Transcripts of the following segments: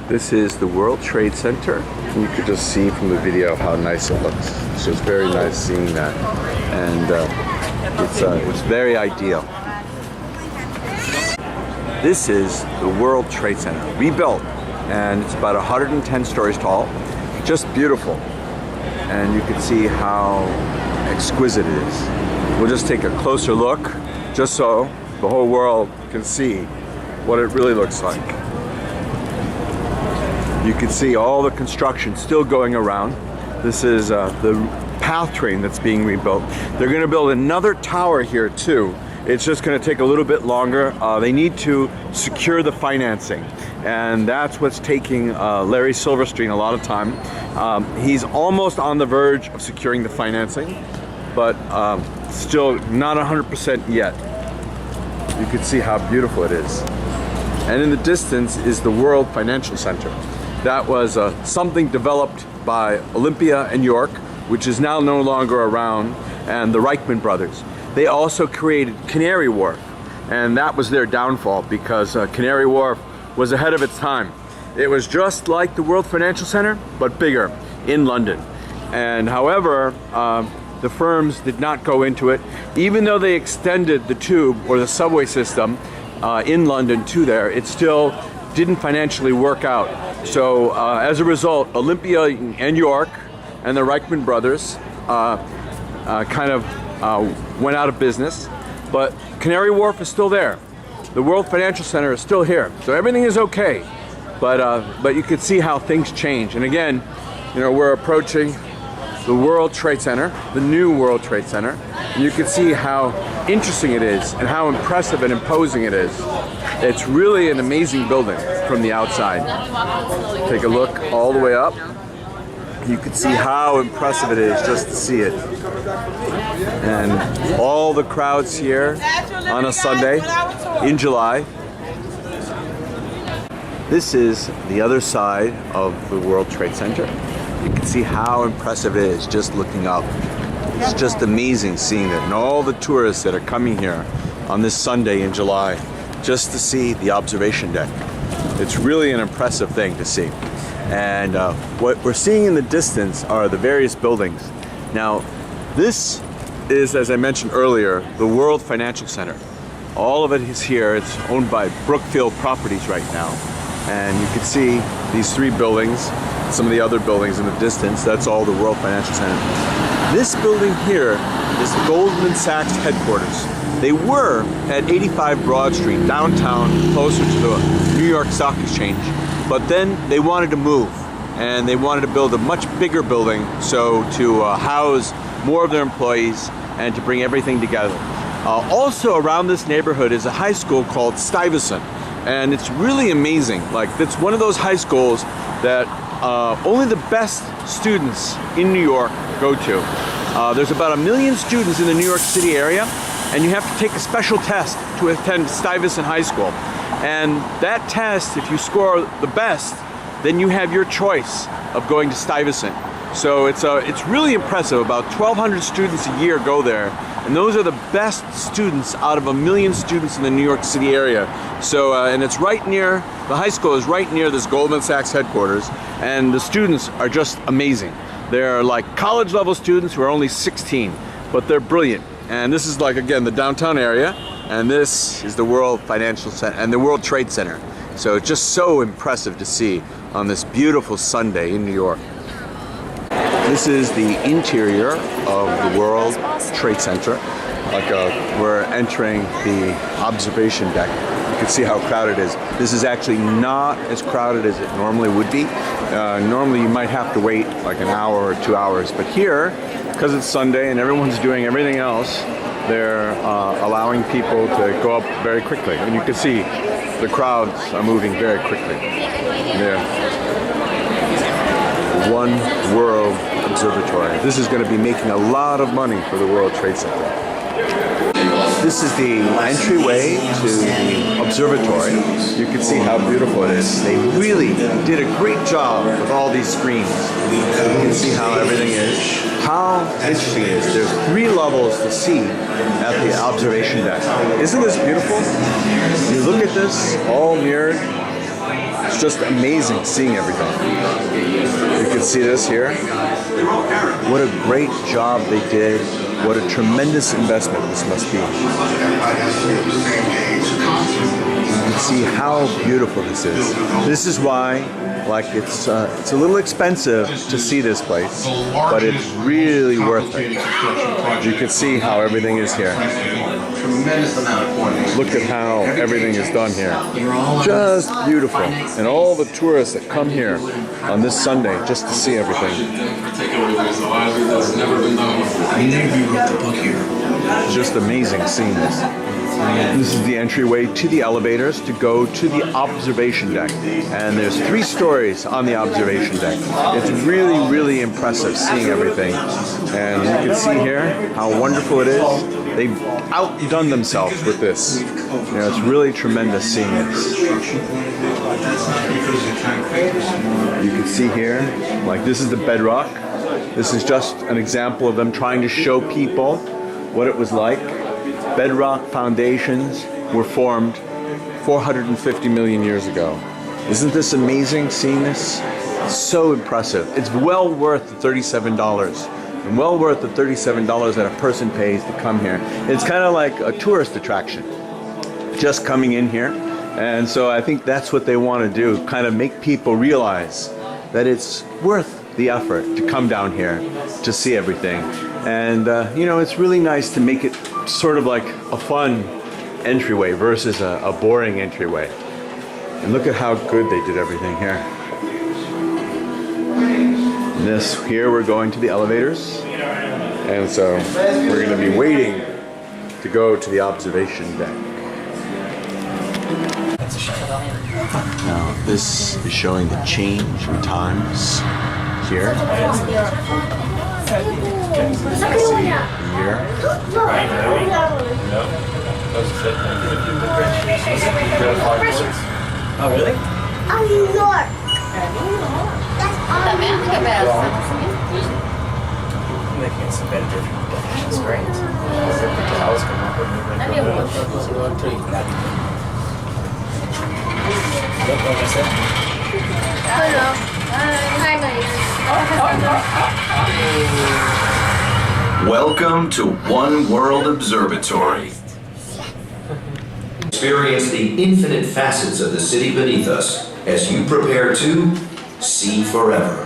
This is the World Trade Center. You could just see from the video how nice it looks. So it's very nice seeing that, and it's very ideal. This is the World Trade Center, rebuilt, and it's about 110 stories tall. Just beautiful, and you can see how exquisite it is. We'll just take a closer look, just so the whole world can see what it really looks like. You can see all the construction still going around. This is the PATH train that's being rebuilt. They're going to build another tower here too. It's just going to take a little bit longer. They need to secure the financing, and that's what's taking Larry Silverstein a lot of time. He's almost on the verge of securing the financing, but still not 100% yet. You can see how beautiful it is. And in the distance is the World Financial Center. That was something developed by Olympia and York, which is now no longer around, and the Reichman brothers. They also created Canary Wharf, and that was their downfall because Canary Wharf was ahead of its time. It was just like the World Financial Center, but bigger in London. And however, the firms did not go into it. Even though they extended the tube or the subway system in London to there, it still didn't financially work out. So as a result, Olympia and York and the Reichman brothers kind of went out of business, but Canary Wharf is still there. The World Financial Center is still here, so everything is okay. But you can see how things change. And again, you know, we're approaching the World Trade Center, the new World Trade Center, and you can see how interesting it is and how impressive and imposing it is. It's really an amazing building from the outside. Take a look all the way up. You can see how impressive it is just to see it. And all the crowds here on a Sunday in July. This is the other side of the World Trade Center. You can see how impressive it is just looking up. It's just amazing seeing it, and all the tourists that are coming here on this Sunday in July just to see the observation deck. It's really an impressive thing to see. And what we're seeing in the distance are the various buildings. Now, this is, as I mentioned earlier, the World Financial Center. All of it is here. It's owned by Brookfield Properties right now. And you can see these three buildings, some of the other buildings in the distance. That's all the World Financial Center. This building here is the Goldman Sachs headquarters. They were at 85 Broad Street, downtown, closer to the New York Stock Exchange. But then they wanted to move, and they wanted to build a much bigger building so to house more of their employees and to bring everything together. Also around this neighborhood is a high school called Stuyvesant, and it's really amazing. Like, it's one of those high schools that only the best students in New York go to. There's about 1 million students in the New York City area, and you have to take a special test to attend Stuyvesant High School. And that test, if you score the best, then you have your choice of going to Stuyvesant. So it's really impressive. About 1,200 students a year go there, and those are the best students out of 1 million students in the New York City area. So and it's right near, the high school is right near this Goldman Sachs headquarters, and the students are just amazing. They're like college level students who are only 16, but they're brilliant. And this is, like, again, the downtown area. And this is the World Financial Center and the World Trade Center. So it's just so impressive to see on this beautiful Sunday in New York. This is the interior of the World Trade Center. Like we're entering the observation deck. You can see how crowded it is. This is actually not as crowded as it normally would be. Normally you might have to wait like an hour or 2 hours, but here, because it's Sunday and everyone's doing everything else, they're allowing people to go up very quickly. And you can see the crowds are moving very quickly. There. One World Observatory. This is going to be making a lot of money for the World Trade Center. This is the entryway to the observatory. You can see how beautiful it is. They really did a great job with all these screens. You can see how everything is. How interesting it is. There's 3 levels to see at the observation deck. Isn't this beautiful? You look at this, all mirrored. It's just amazing seeing everything. You can see this here. What a great job they did. What a tremendous investment this must be. You can see how beautiful this is. This is why, like, it's a little expensive to see this place, but it's really worth it. You can see how everything is here. Look at how everything is done here. Just beautiful. And all the tourists that come here on this Sunday just to see everything. Just amazing seeing this. This is the entryway to the elevators to go to the observation deck. And there's 3 stories on the observation deck. It's really, really impressive seeing everything. And you can see here how wonderful it is. They've outdone themselves with this. You know, it's really tremendous seeing this. You can see here, like, this is the bedrock. This is just an example of them trying to show people what it was like. Bedrock foundations were formed 450 million years ago. Isn't this amazing seeing this? So impressive. It's well worth the $37 and well worth the $37 that a person pays to come here. It's kind of like a tourist attraction, just coming in here. And so I think that's what they want to do, kind of make people realize that it's worth the effort to come down here to see everything. And you know, it's really nice to make it sort of like a fun entryway versus a boring entryway. And look at how good they did everything here. This here, we're going to the elevators, and so we're going to be waiting to go to the observation deck. Now this is showing the change in times here. Here. Oh, really? Oh, New York. Making some better definitions, great. I was going Welcome to One World Observatory. Experience the infinite facets of the city beneath us as you prepare to see forever.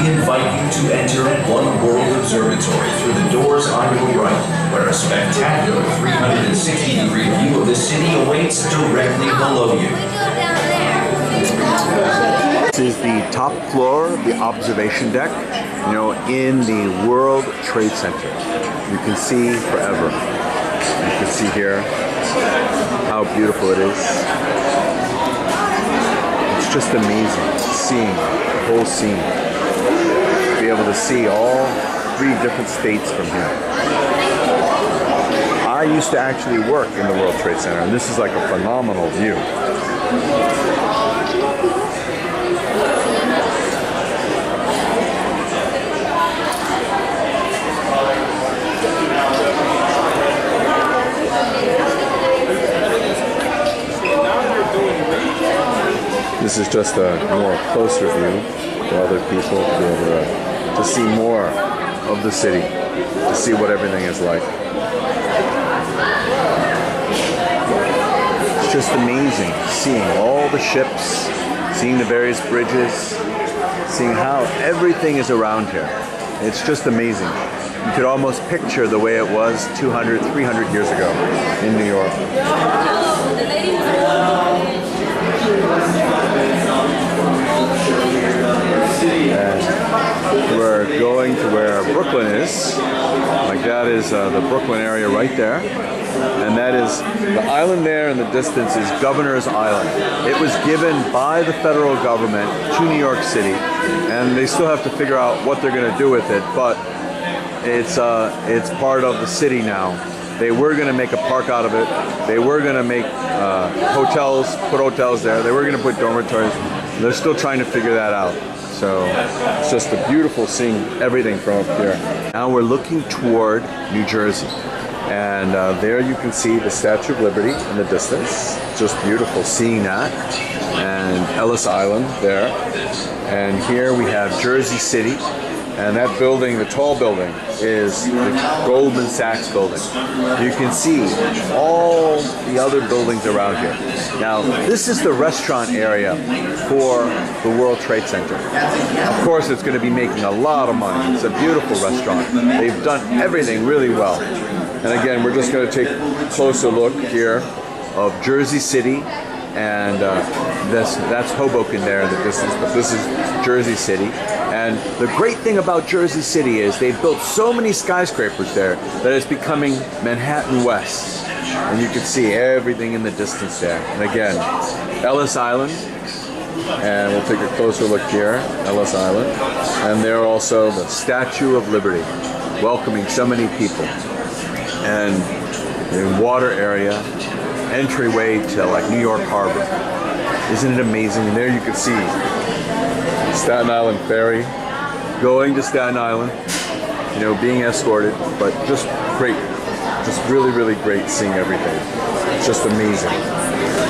we invite you to enter One World Observatory through the doors on your right, where a spectacular 360-degree view of the city awaits directly below you. This is the top floor of the observation deck, in the World Trade Center. You can see forever. You can see here how beautiful it is. It's just amazing seeing the whole scene. Be able to see all 3 different states from here. I used to actually work in the World Trade Center, and this is like a phenomenal view. This is just a more closer view for other people to be able to see more of the city, to see what everything is like. It's just amazing seeing all the ships, seeing the various bridges, seeing how everything is around here. It's just amazing. You could almost picture the way it was 200, 300 years ago in New York. And we're going to where Brooklyn is. Like that is the Brooklyn area right there. And that is the island there in the distance is Governor's Island. It was given by the federal government to New York City, and they still have to figure out what they're going to do with it, but it's part of the city now. They were going to make a park out of it. They were going to make hotels, put hotels there. They were going to put dormitories. They're still trying to figure that out. So it's just a beautiful seeing everything from up here. Now we're looking toward New Jersey. And there you can see the Statue of Liberty in the distance. Just beautiful seeing that. And Ellis Island there. And here we have Jersey City. And that building, the tall building, is the Goldman Sachs building. You can see all the other buildings around here. Now, this is the restaurant area for the World Trade Center. Of course, it's going to be making a lot of money. It's a beautiful restaurant. They've done everything really well. And again, we're just going to take a closer look here of Jersey City. And that's Hoboken there in the distance, but this is Jersey City. And the great thing about Jersey City is they've built so many skyscrapers there that it's becoming Manhattan West. And you can see everything in the distance there. And again, Ellis Island. And we'll take a closer look here, Ellis Island. And there also the Statue of Liberty, welcoming so many people. And the water area, entryway to like New York Harbor. Isn't it amazing? And there you can see Staten Island Ferry going to Staten Island, being escorted, but just great, just really, really great seeing everything. It's just amazing.